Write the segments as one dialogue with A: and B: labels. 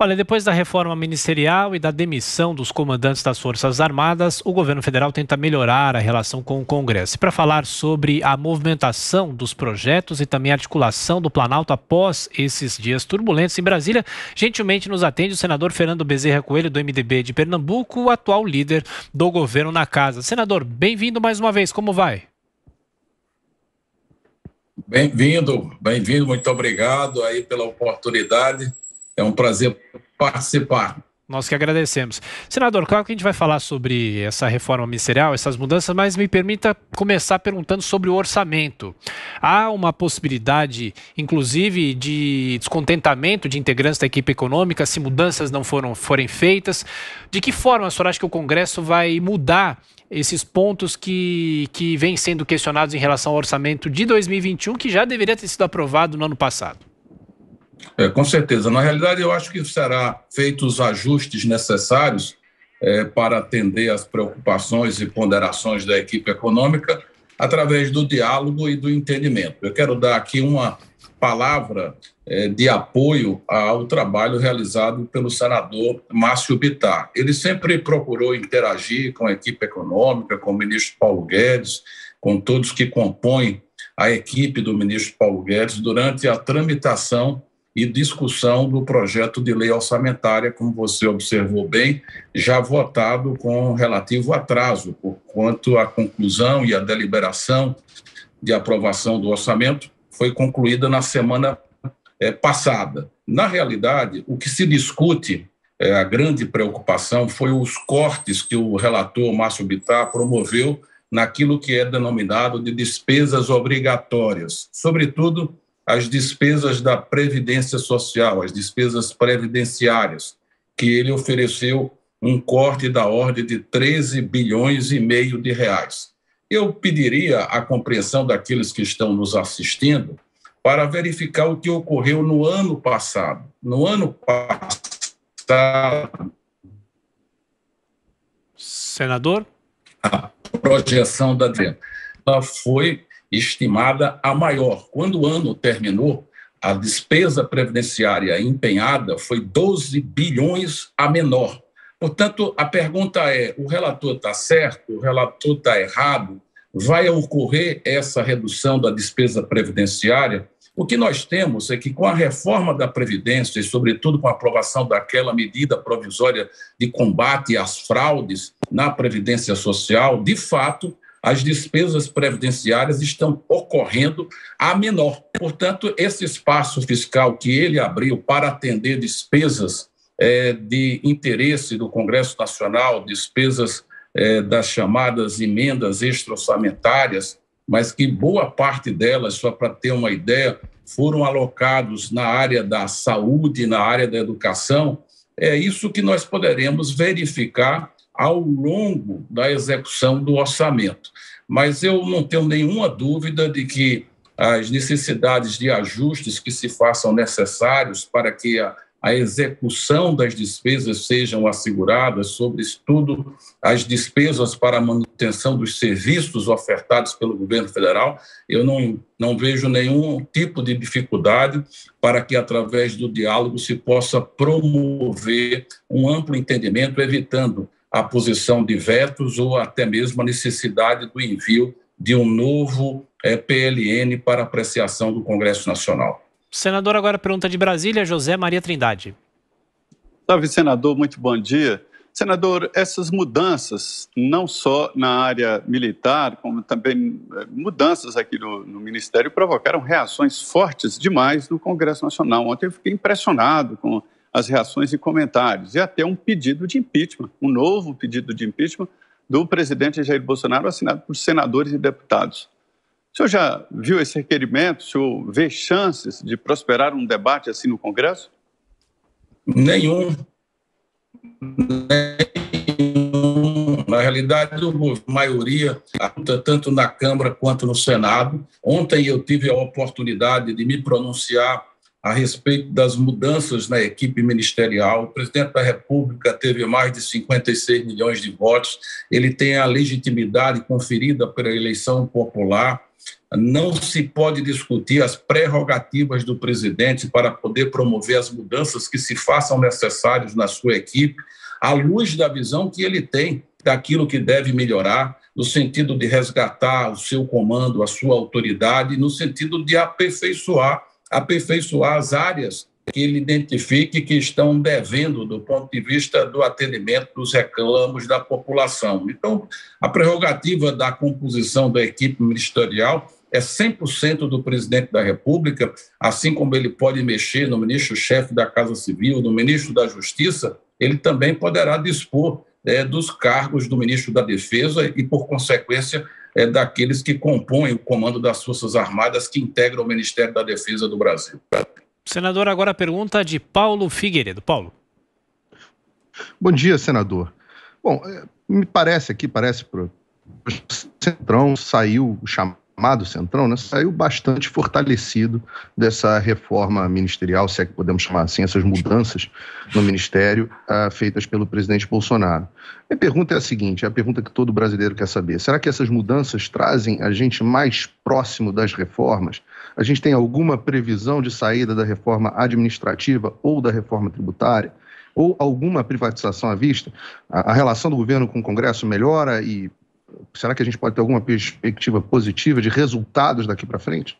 A: Olha, depois da reforma ministerial e da demissão dos comandantes das Forças Armadas, o governo federal tenta melhorar a relação com o Congresso. E para falar sobre a movimentação dos projetos e também a articulação do Planalto após esses dias turbulentos em Brasília, gentilmente nos atende o senador Fernando Bezerra Coelho, do MDB de Pernambuco, o atual líder do governo na casa. Senador, bem-vindo mais uma vez, como vai?
B: Bem-vindo, muito obrigado aí pela oportunidade. É um prazer participar.
A: Nós que agradecemos. Senador, claro que a gente vai falar sobre essa reforma ministerial, essas mudanças, mas me permita começar perguntando sobre o orçamento. Há uma possibilidade, inclusive, de descontentamento de integrantes da equipe econômica se mudanças não forem feitas. De que forma a senhora acha que o Congresso vai mudar esses pontos que vêm sendo questionados em relação ao orçamento de 2021, que já deveria ter sido aprovado no ano passado?
B: Com certeza. Na realidade, eu acho que será feitos os ajustes necessários para atender às preocupações e ponderações da equipe econômica através do diálogo e do entendimento. Eu quero dar aqui uma palavra de apoio ao trabalho realizado pelo senador Márcio Bittar. Ele sempre procurou interagir com a equipe econômica, com o ministro Paulo Guedes, com todos que compõem a equipe do ministro Paulo Guedes durante a tramitação e discussão do projeto de lei orçamentária, como você observou bem, já votado com relativo atraso, por quanto a conclusão e a deliberação de aprovação do orçamento foi concluída na semana passada. Na realidade, o que se discute, a grande preocupação, foi os cortes que o relator Márcio Bittar promoveu naquilo que é denominado de despesas obrigatórias, sobretudo as despesas da Previdência Social, as despesas previdenciárias, que ele ofereceu um corte da ordem de 13 bilhões e meio de reais. Eu pediria a compreensão daqueles que estão nos assistindo para verificar o que ocorreu no ano passado. No ano passado...
A: Senador?
B: A projeção da DRE foi estimada a maior. Quando o ano terminou, a despesa previdenciária empenhada foi 12 bilhões a menor. Portanto, a pergunta é, o relator está certo? O relator está errado? Vai ocorrer essa redução da despesa previdenciária? O que nós temos é que, com a reforma da Previdência e, sobretudo, com a aprovação daquela medida provisória de combate às fraudes na Previdência Social, de fato, as despesas previdenciárias estão ocorrendo a menor. Portanto, esse espaço fiscal que ele abriu para atender despesas de interesse do Congresso Nacional, despesas das chamadas emendas extra-orçamentárias, mas que boa parte delas, só para ter uma ideia, foram alocados na área da saúde, na área da educação. É isso que nós poderemos verificar ao longo da execução do orçamento. Mas eu não tenho nenhuma dúvida de que as necessidades de ajustes que se façam necessários para que a execução das despesas sejam asseguradas, sobretudo as despesas para a manutenção dos serviços ofertados pelo governo federal, eu não vejo nenhum tipo de dificuldade para que, através do diálogo, se possa promover um amplo entendimento, evitando a posição de vetos ou até mesmo a necessidade do envio de um novo PLN para apreciação do Congresso Nacional.
A: Senador, agora pergunta de Brasília, José Maria Trindade.
C: Salve, senador, muito bom dia. Senador, essas mudanças, não só na área militar, como também mudanças aqui no Ministério, provocaram reações fortes demais no Congresso Nacional. Ontem eu fiquei impressionado com as reações e comentários, e até um pedido de impeachment, um novo pedido de impeachment do presidente Jair Bolsonaro, assinado por senadores e deputados. O senhor já viu esse requerimento? O senhor vê chances de prosperar um debate assim no Congresso?
B: Nenhum. Na realidade, a maioria, tanto na Câmara quanto no Senado. Ontem eu tive a oportunidade de me pronunciar a respeito das mudanças na equipe ministerial. O presidente da República teve mais de 56 milhões de votos, ele tem a legitimidade conferida pela eleição popular, não se pode discutir as prerrogativas do presidente para poder promover as mudanças que se façam necessárias na sua equipe, à luz da visão que ele tem daquilo que deve melhorar, no sentido de resgatar o seu comando, a sua autoridade, no sentido de aperfeiçoar as áreas que ele identifique que estão devendo do ponto de vista do atendimento dos reclamos da população. Então, a prerrogativa da composição da equipe ministerial é 100% do presidente da República, assim como ele pode mexer no ministro-chefe da Casa Civil, no ministro da Justiça, ele também poderá dispor dos cargos do ministro da Defesa e, por consequência, daqueles que compõem o comando das Forças Armadas que integram o Ministério da Defesa do Brasil.
A: Senador, agora a pergunta de Paulo Figueiredo. Paulo.
D: Bom dia, senador. Bom, me parece para o Centrão, saiu o chamado Centrão, né, saiu bastante fortalecido dessa reforma ministerial, se é que podemos chamar assim, essas mudanças no Ministério feitas pelo presidente Bolsonaro. Minha pergunta é a seguinte, é a pergunta que todo brasileiro quer saber. Será que essas mudanças trazem a gente mais próximo das reformas? A gente tem alguma previsão de saída da reforma administrativa ou da reforma tributária? Ou alguma privatização à vista? A relação do governo com o Congresso melhora e será que a gente pode ter alguma perspectiva positiva de resultados daqui para frente?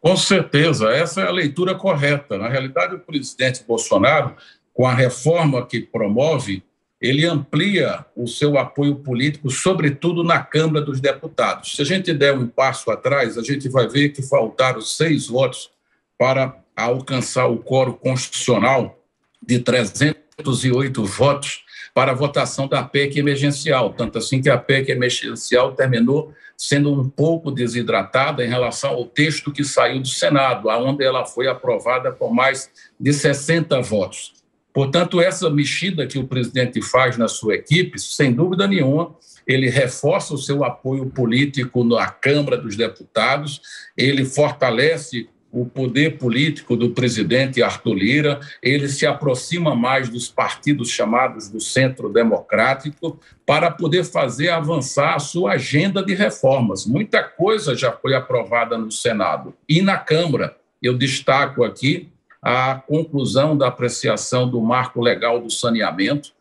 B: Com certeza, essa é a leitura correta. Na realidade, o presidente Bolsonaro, com a reforma que promove, ele amplia o seu apoio político, sobretudo na Câmara dos Deputados. Se a gente der um passo atrás, a gente vai ver que faltaram 6 votos para alcançar o quórum constitucional de 308 votos para a votação da PEC emergencial, tanto assim que a PEC emergencial terminou sendo um pouco desidratada em relação ao texto que saiu do Senado, onde ela foi aprovada com mais de 60 votos. Portanto, essa mexida que o presidente faz na sua equipe, sem dúvida nenhuma, ele reforça o seu apoio político na Câmara dos Deputados, ele fortalece o poder político do presidente Arthur Lira, ele se aproxima mais dos partidos chamados do Centro Democrático para poder fazer avançar a sua agenda de reformas. Muita coisa já foi aprovada no Senado e na Câmara. Eu destaco aqui a conclusão da apreciação do marco legal do saneamento,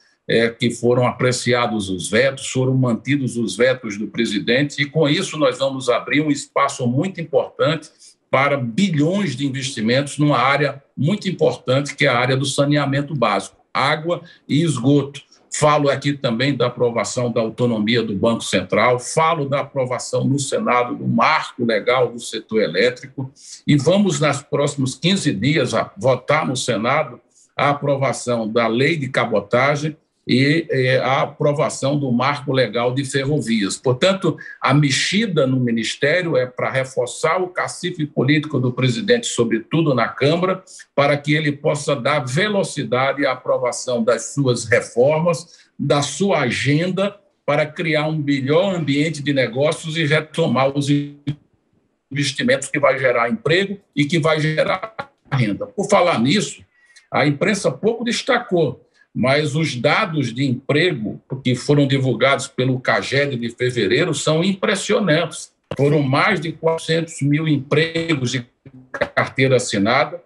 B: que foram apreciados os vetos, foram mantidos os vetos do presidente e com isso nós vamos abrir um espaço muito importante para bilhões de investimentos numa área muito importante, que é a área do saneamento básico, água e esgoto. Falo aqui também da aprovação da autonomia do Banco Central, falo da aprovação no Senado do marco legal do setor elétrico e vamos, nos próximos 15 dias, votar no Senado a aprovação da lei de cabotagem e a aprovação do marco legal de ferrovias. Portanto, a mexida no Ministério é para reforçar o cacife político do presidente, sobretudo na Câmara, para que ele possa dar velocidade à aprovação das suas reformas, da sua agenda, para criar um melhor ambiente de negócios e retomar os investimentos que vai gerar emprego e que vai gerar renda. Por falar nisso, a imprensa pouco destacou, mas os dados de emprego que foram divulgados pelo CAGED de fevereiro são impressionantes. Foram mais de 400 mil empregos de carteira assinada,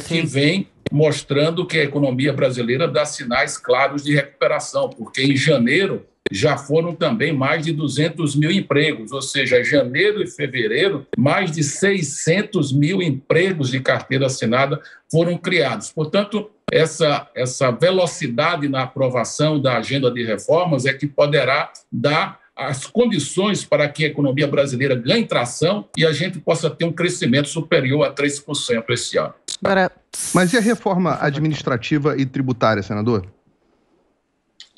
B: que vem mostrando que a economia brasileira dá sinais claros de recuperação, porque em janeiro já foram também mais de 200 mil empregos, ou seja, janeiro e fevereiro, mais de 600 mil empregos de carteira assinada foram criados. Portanto, essa velocidade na aprovação da agenda de reformas é que poderá dar as condições para que a economia brasileira ganhe tração e a gente possa ter um crescimento superior a 3% esse ano.
D: Mas e a reforma administrativa e tributária, senador?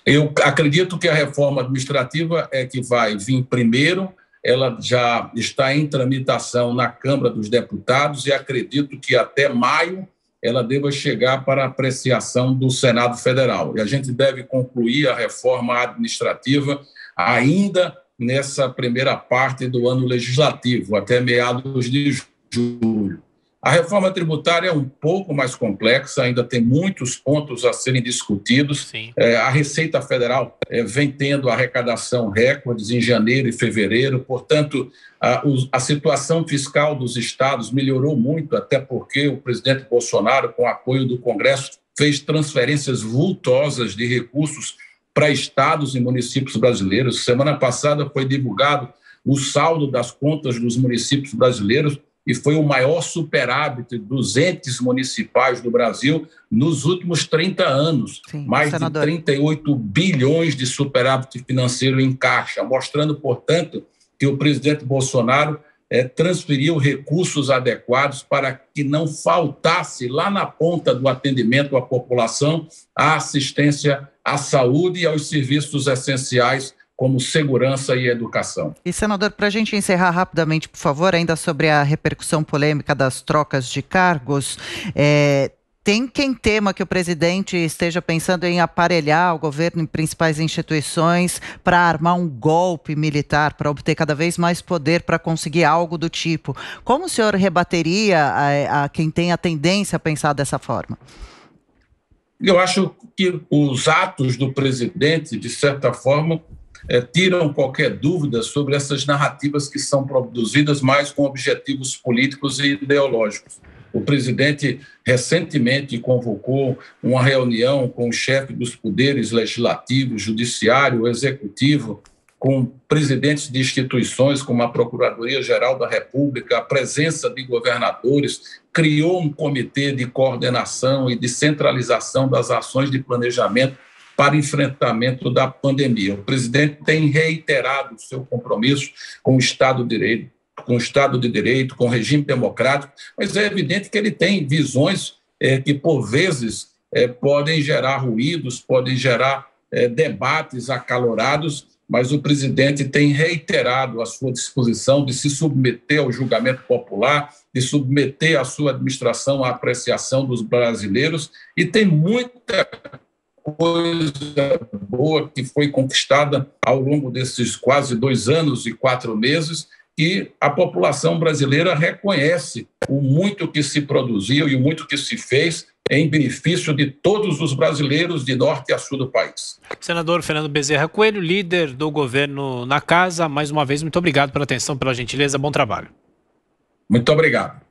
B: Eu acredito que a reforma administrativa é que vai vir primeiro, ela já está em tramitação na Câmara dos Deputados e acredito que até maio ela deva chegar para apreciação do Senado Federal. E a gente deve concluir a reforma administrativa ainda nessa primeira parte do ano legislativo, até meados de julho. A reforma tributária é um pouco mais complexa, ainda tem muitos pontos a serem discutidos. A Receita Federal vem tendo arrecadação recordes em janeiro e fevereiro, portanto, a situação fiscal dos estados melhorou muito, até porque o presidente Bolsonaro, com o apoio do Congresso, fez transferências vultosas de recursos para estados e municípios brasileiros. Semana passada foi divulgado o saldo das contas dos municípios brasileiros, e foi o maior superávit dos entes municipais do Brasil nos últimos 30 anos.
E: Sim,
B: mais
E: senador.
B: de 38 bilhões de superávit financeiro em caixa, mostrando, portanto, que o presidente Bolsonaro transferiu recursos adequados para que não faltasse lá na ponta do atendimento à população a assistência à saúde e aos serviços essenciais como segurança e educação.
E: E, senador, para a gente encerrar rapidamente, por favor, ainda sobre a repercussão polêmica das trocas de cargos, tem quem tema que o presidente esteja pensando em aparelhar o governo em principais instituições para armar um golpe militar, para obter cada vez mais poder para conseguir algo do tipo. Como o senhor rebateria a quem tem a tendência a pensar dessa forma?
B: Eu acho que os atos do presidente, de certa forma, tiram qualquer dúvida sobre essas narrativas que são produzidas mais com objetivos políticos e ideológicos. O presidente recentemente convocou uma reunião com o chefe dos poderes legislativo, judiciário, executivo, com presidentes de instituições como a Procuradoria-Geral da República, a presença de governadores, criou um comitê de coordenação e de centralização das ações de planejamento para enfrentamento da pandemia. O presidente tem reiterado o seu compromisso com o Estado de Direito, com o regime democrático, mas é evidente que ele tem visões que, por vezes, podem gerar ruídos, podem gerar debates acalorados, mas o presidente tem reiterado a sua disposição de se submeter ao julgamento popular, de submeter a sua administração à apreciação dos brasileiros, e tem muita coisa boa que foi conquistada ao longo desses quase 2 anos e 4 meses, e a população brasileira reconhece o muito que se produziu e o muito que se fez em benefício de todos os brasileiros de norte a sul do país.
A: Senador Fernando Bezerra Coelho, líder do governo na casa, mais uma vez, muito obrigado pela atenção, pela gentileza, bom trabalho.
B: Muito obrigado.